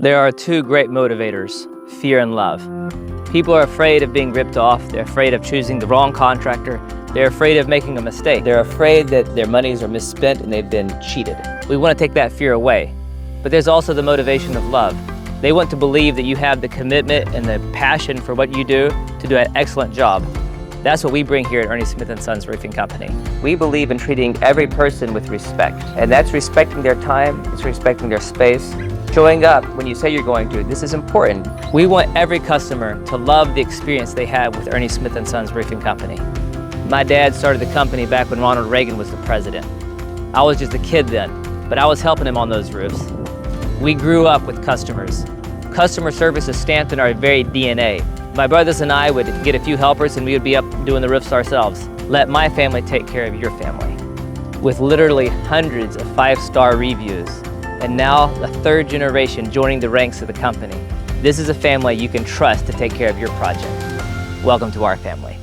There are two great motivators, fear and love. People are afraid of being ripped off. They're afraid of choosing the wrong contractor. They're afraid of making a mistake. They're afraid that their monies are misspent and they've been cheated. We want to take that fear away. But there's also the motivation of love. They want to believe that you have the commitment and the passion for what you do to do an excellent job. That's what we bring here at Ernie Smith Sons Roofing Company. We believe in treating every person with respect, and that's respecting their time, it's respecting their space, showing up when you say you're going to. This is important. We want every customer to love the experience they have with Ernie Smith Sons Roofing Company. My dad started the company back when Ronald Reagan was the president. I was just a kid then, but I was helping him on those roofs. We grew up with customers. Customer service is stamped in our very DNA. My brothers and I would get a few helpers and we would be up doing the roofs ourselves. Let my family take care of your family. With literally hundreds of 5-star reviews, and now the third generation joining the ranks of the company, this is a family you can trust to take care of your project. Welcome to our family.